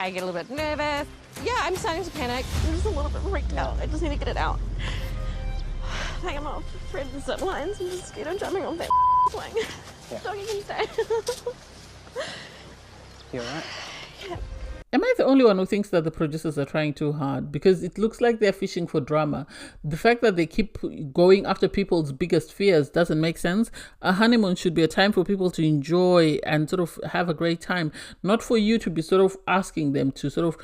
I get a little bit nervous. Yeah, I'm starting to panic. I'm just a little bit freaked out. I just need to get it out. I am not afraid of the zip lines. I'm just scared of jumping off that swing. Yeah. Doggy can stay. You alright? Yeah. Am I the only one who thinks that the producers are trying too hard? Because it looks like they're fishing for drama. The fact that they keep going after people's biggest fears doesn't make sense. A honeymoon should be a time for people to enjoy and sort of have a great time, not for you to be sort of asking them to sort of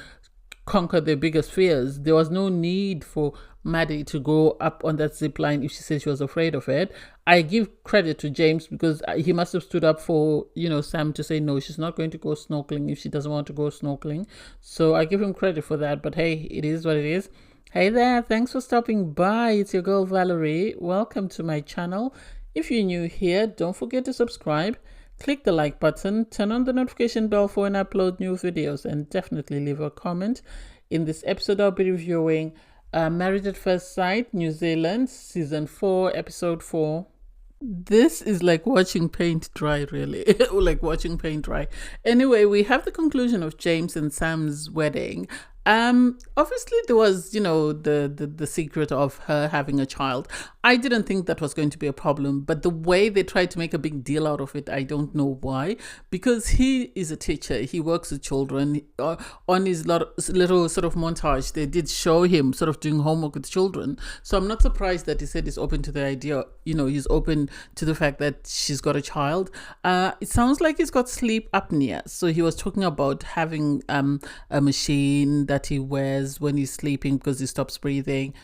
conquer their biggest fears. There was no need for Maddie to go up on that zip line if she said she was afraid of it. I give credit to James because he must have stood up for, Sam to say no, she's not going to go snorkeling if she doesn't want to go snorkeling. So I give him credit for that. But hey, it is what it is. Hey there, thanks for stopping by. It's your girl Valerie. Welcome to my channel. If you're new here, don't forget to subscribe. Click the like button, turn on the notification bell for when I upload new videos, and definitely leave a comment. In this episode, I'll be reviewing Married at First Sight, New Zealand, Season 4, Episode 4. This is like watching paint dry, really. Like watching paint dry. Anyway, we have the conclusion of James and Sam's wedding. Obviously there was, the secret of her having a child. I didn't think that was going to be a problem, but the way they tried to make a big deal out of it, I don't know why. Because he is a teacher, he works with children. On his little sort of montage, they did show him sort of doing homework with children. So I'm not surprised that he said he's open to the idea, he's open to the fact that she's got a child. It sounds like he's got sleep apnea. So he was talking about having a machine that he wears when he's sleeping because he stops breathing.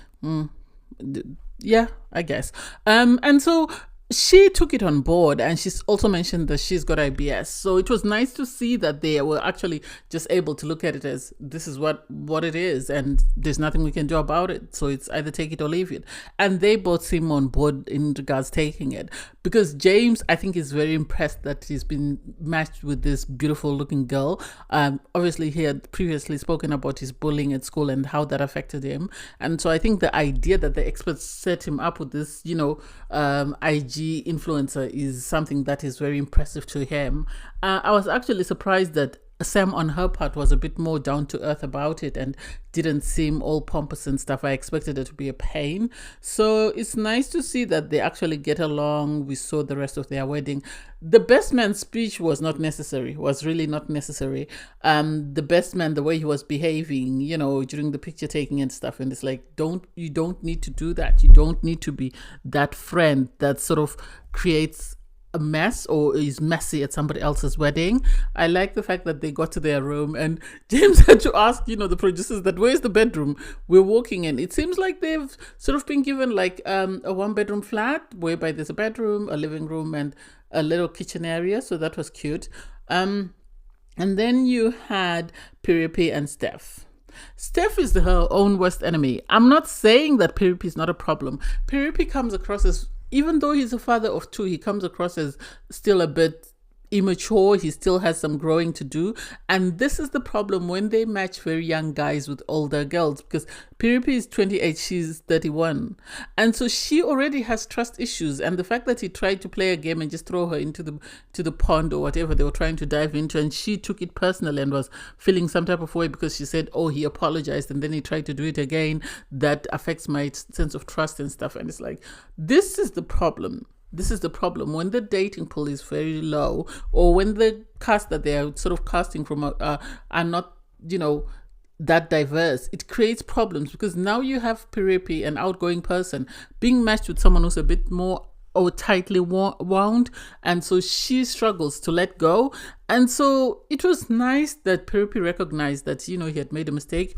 Yeah, I guess. And so she took it on board, and she's also mentioned that she's got IBS. So it was nice to see that they were actually just able to look at it as this is what it is, and there's nothing we can do about it. So it's either take it or leave it. And they both seem on board in regards taking it, because James, I think, is very impressed that he's been matched with this beautiful looking girl. Obviously he had previously spoken about his bullying at school and how that affected him. And so I think the idea that the experts set him up with this, IG influencer is something that is very impressive to him. I was actually surprised that Sam on her part was a bit more down to earth about it and didn't seem all pompous and stuff. I expected it to be a pain. So it's nice to see that they actually get along. We saw the rest of their wedding. The best man's speech was really not necessary. The best man, the way he was behaving, during the picture taking and stuff, and it's like, you don't need to do that. You don't need to be that friend that sort of creates a mess or is messy at somebody else's wedding. I like the fact that they got to their room and James had to ask, the producers that where's the bedroom we're walking in. It seems like they've sort of been given like a 1-bedroom flat whereby there's a bedroom, a living room, and a little kitchen area. So that was cute. And then you had Piripi and Steph. Steph is her own worst enemy. I'm not saying that Piripi is not a problem. Piripi comes across as, even though he's a father of 2, he comes across as still a bit immature. He still has some growing to do, and this is the problem when they match very young guys with older girls, because Piripi is 28, she's 31, and so she already has trust issues. And the fact that he tried to play a game and just throw her into the pond or whatever they were trying to dive into, and she took it personally and was feeling some type of way because she said, oh, he apologized and then he tried to do it again, that affects my sense of trust and stuff. And it's like, this is the problem. This is the problem when the dating pool is very low, or when the cast that they are sort of casting from are not, that diverse. It creates problems because now you have Piripi, an outgoing person, being matched with someone who's a bit more or tightly wound, and so she struggles to let go. And so it was nice that Piripi recognized that, he had made a mistake.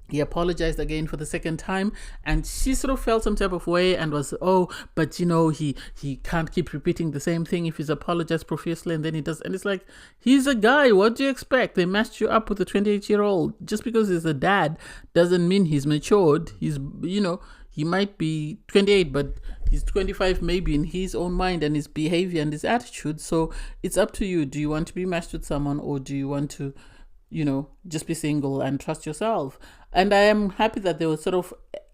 He apologized again for the second time, and she sort of felt some type of way and was, but he can't keep repeating the same thing if he's apologized profusely and then he does. And it's like, he's a guy, what do you expect? They matched you up with a 28-year-old. Just because he's a dad doesn't mean he's matured. He's, he might be 28, but he's 25 maybe in his own mind and his behavior and his attitude. So it's up to you. Do you want to be matched with someone, or do you want to just be single and trust yourself? And I am happy that they were sort of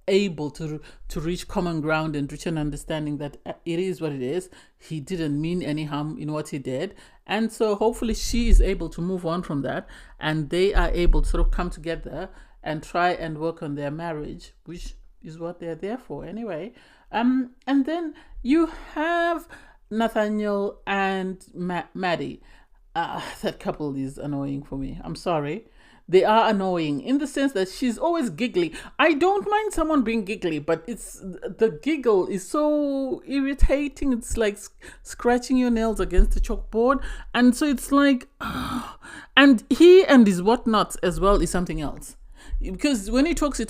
able to reach common ground and reach an understanding that it is what it is. He didn't mean any harm in what he did. And so hopefully she is able to move on from that, and they are able to sort of come together and try and work on their marriage, which is what they're there for anyway. And then you have Nathaniel and Maddie. That couple is annoying for me. I'm sorry. They are annoying in the sense that she's always giggly. I don't mind someone being giggly, but it's the giggle is so irritating. It's like scratching your nails against the chalkboard. And so it's like, and he and his whatnots as well is something else. Because when he talks, and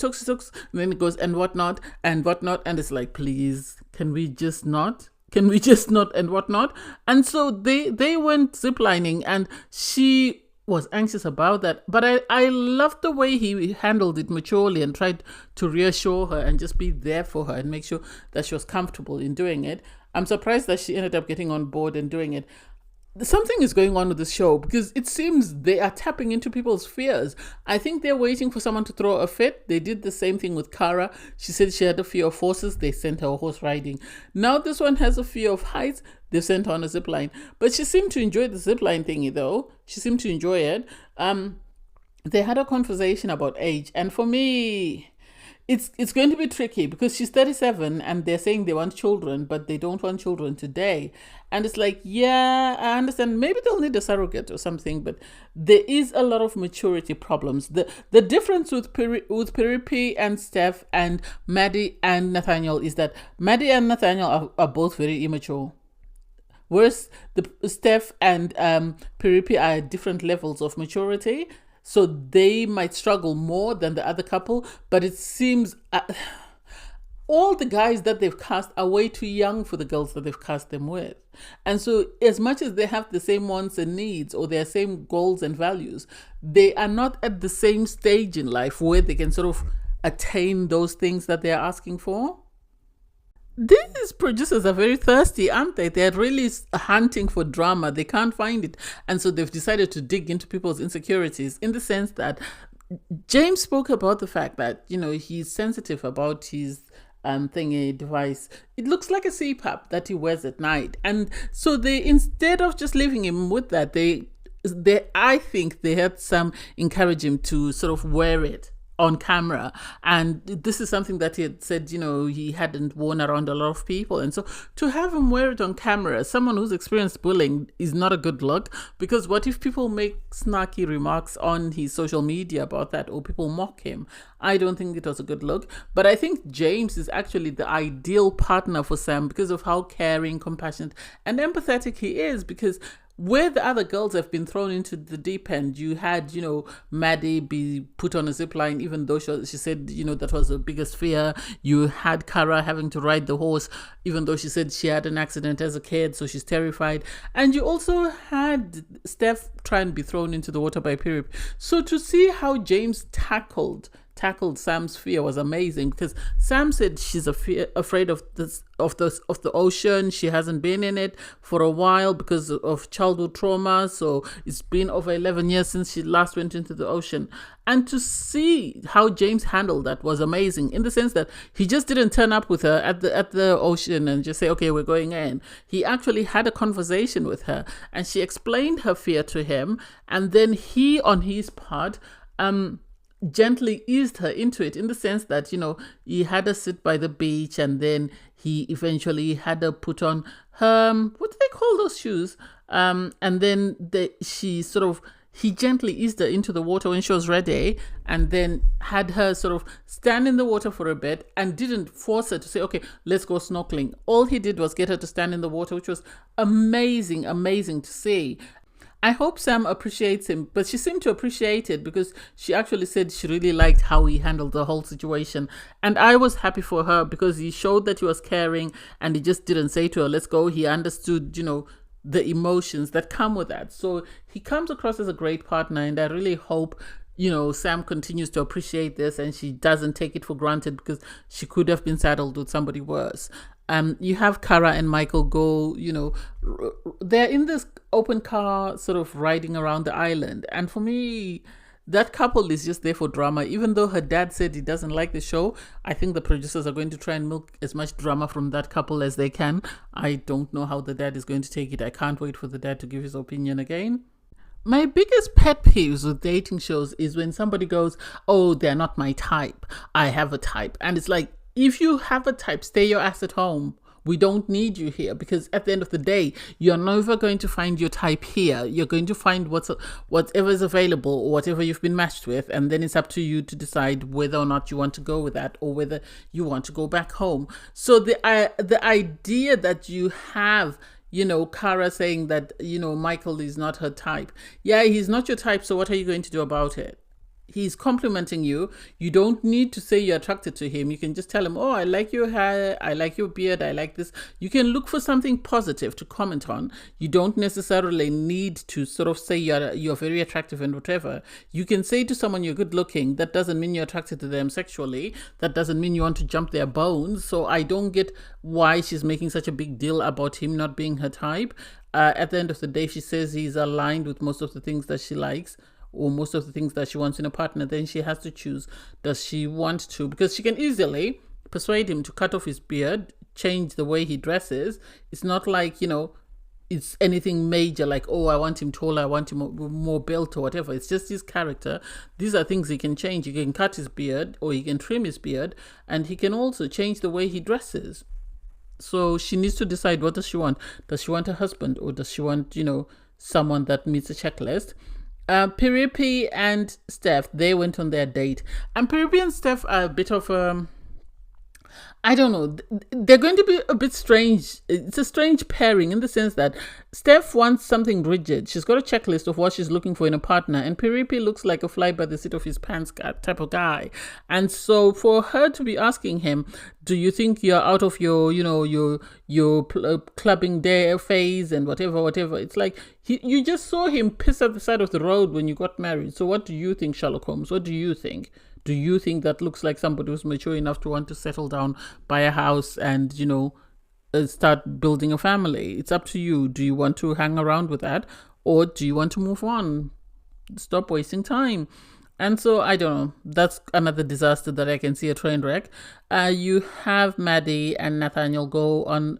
then it goes, and whatnot, and it's like, please, can we just not? And whatnot? And so they went ziplining, and she was anxious about that. But I loved the way he handled it maturely and tried to reassure her and just be there for her and make sure that she was comfortable in doing it. I'm surprised that she ended up getting on board and doing it. Something is going on with this show because it seems they are tapping into people's fears. I think they're waiting for someone to throw a fit. They did the same thing with Cara. She said she had a fear of horses. They sent her horse riding. Now this one has a fear of heights. They sent her on a zip line. But she seemed to enjoy the zip line thingy though. She seemed to enjoy it. They had a conversation about age. And for me, it's going to be tricky because she's 37 and they're saying they want children, but they don't want children today. And it's like, yeah, I understand. Maybe they'll need a surrogate or something, but there is a lot of maturity problems. The difference with Piripi and Steph and Maddie and Nathaniel is that Maddie and Nathaniel are both very immature. Whereas the Steph and Piripi are at different levels of maturity. So they might struggle more than the other couple, but it seems all the guys that they've cast are way too young for the girls that they've cast them with. And so as much as they have the same wants and needs or their same goals and values, they are not at the same stage in life where they can sort of attain those things that they're asking for. These producers are very thirsty, aren't they? They're really hunting for drama. They can't find it. And so they've decided to dig into people's insecurities in the sense that James spoke about the fact that, he's sensitive about his thingy device. It looks like a CPAP that he wears at night. And so they, instead of just leaving him with that, I think they had some encourage him to sort of wear it on camera. And this is something that he had said, he hadn't worn around a lot of people. And so to have him wear it on camera, someone who's experienced bullying, is not a good look, because what if people make snarky remarks on his social media about that, or people mock him? I don't think it was a good look. But I think James is actually the ideal partner for Sam because of how caring, compassionate, and empathetic he is, because where the other girls have been thrown into the deep end, you had, Maddie be put on a zip line, even though she said, that was the biggest fear. You had Cara having to ride the horse, even though she said she had an accident as a kid, so she's terrified. And you also had Steph try and be thrown into the water by Piripi. So to see how James tackled Sam's fear was amazing, because Sam said she's afraid of the ocean. She hasn't been in it for a while because of childhood trauma. So it's been over 11 years since she last went into the ocean. And to see how James handled that was amazing, in the sense that he just didn't turn up with her at the ocean and just say, okay, we're going in. He actually had a conversation with her, and she explained her fear to him. And then he, on his part, gently eased her into it, in the sense that, he had her sit by the beach, and then he eventually had her put on her, what do they call those shoes? And then he gently eased her into the water when she was ready, and then had her sort of stand in the water for a bit, and didn't force her to say, okay, let's go snorkeling. All he did was get her to stand in the water, which was amazing to see. I hope Sam appreciates him, but she seemed to appreciate it, because she actually said she really liked how he handled the whole situation. And I was happy for her, because he showed that he was caring, and he just didn't say to her, let's go. He understood, the emotions that come with that. So he comes across as a great partner, and I really hope, Sam continues to appreciate this, and she doesn't take it for granted, because she could have been saddled with somebody worse. You have Cara and Michael go, they're in this open car sort of riding around the island. And for me, that couple is just there for drama. Even though her dad said he doesn't like the show, I think the producers are going to try and milk as much drama from that couple as they can. I don't know how the dad is going to take it. I can't wait for the dad to give his opinion again. My biggest pet peeves with dating shows is when somebody goes, oh, they're not my type. I have a type. And it's like, if you have a type, stay your ass at home. We don't need you here, because at the end of the day, you're never going to find your type here. You're going to find whatever is available or whatever you've been matched with. And then it's up to you to decide whether or not you want to go with that or whether you want to go back home. So the idea that you have, you know, Cara saying that, you know, Michael is not her type. Yeah, he's not your type. So what are you going to do about it? He's complimenting you. You don't need to say you're attracted to him. You can just tell him, oh, I like your hair, I like your beard, I like this. You can look for something positive to comment on. You don't necessarily need to sort of say you're very attractive and whatever. You can say to someone you're good looking. That doesn't mean you're attracted to them sexually. That doesn't mean you want to jump their bones. So I don't get why she's making such a big deal about him not being her type. At the end of the day, she says he's aligned with most of the things that she likes, or most of the things that she wants in a partner. Then she has to choose, does she want to, because she can easily persuade him to cut off his beard, change the way he dresses. It's not like, you know, it's anything major like, oh, I want him taller, I want him more built or whatever. It's just his character. These are things he can change. He can cut his beard or he can trim his beard, and he can also change the way he dresses. So she needs to decide, what does she want? Does she want a husband, or does she want, you know, someone that meets a checklist? Piripi and Steph, they went on their date, and Piripi and Steph are a bit of I don't know, they're going to be a bit strange. It's a strange pairing in the sense that Steph wants something rigid. She's got a checklist of what she's looking for in a partner, and Piripi looks like a fly by the seat of his pants type of guy. And so for her to be asking him, do you think you're out of your, you know, your clubbing day phase and whatever, it's like, you just saw him piss at the side of the road when you got married. So what do you think, Sherlock Holmes? What do you think? Do you think that looks like somebody who's mature enough to want to settle down, buy a house, and, you know, start building a family? It's up to you. Do you want to hang around with that, or do you want to move on? Stop wasting time. And so, I don't know. That's another disaster that I can see, a train wreck. You have Maddie and Nathaniel go on,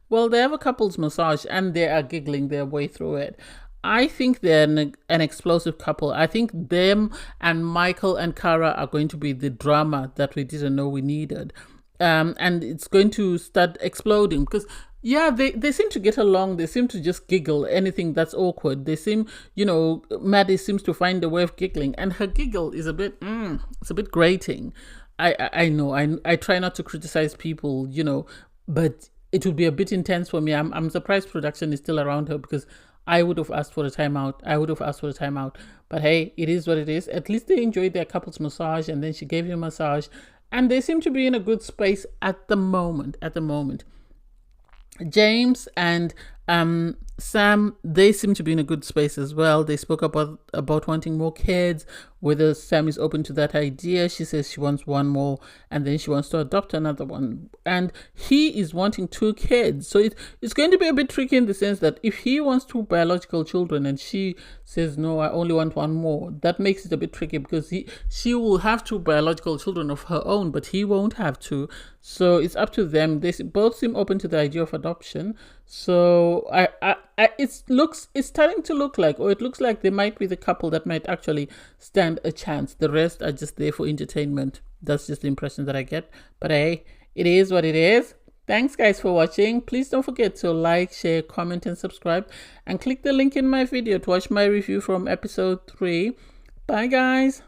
well, they have a couples massage, and they are giggling their way through it. I think they're an explosive couple. I think them and Michael and Cara are going to be the drama that we didn't know we needed. And it's going to start exploding because, yeah, they seem to get along. They seem to just giggle anything that's awkward. They seem, you know, Maddie seems to find a way of giggling, and her giggle is a bit, it's a bit grating. I know, I try not to criticize people, you know, but it would be a bit intense for me. I'm surprised production is still around her, because I would have asked for a timeout. But hey, it is what it is. At least they enjoyed their couples massage, and then she gave him a massage, and they seem to be in a good space at the moment. James and Sam, they seem to be in a good space as well. They spoke about wanting more kids, whether Sam is open to that idea. She says she wants one more, and then she wants to adopt another one. And he is wanting 2 kids. So it's going to be a bit tricky in the sense that if he wants 2 biological children and she says, no, I only want one more, that makes it a bit tricky, because she will have 2 biological children of her own, but he won't have 2. So it's up to them. They both seem open to the idea of adoption. So it looks like they might be the couple that might actually stand a chance. The rest are just there for entertainment. That's just the impression that I get. But hey, it is what it is. Thanks guys for watching. Please don't forget to like, share, comment, and subscribe, and click the link in my video to watch my review from episode 3. Bye guys.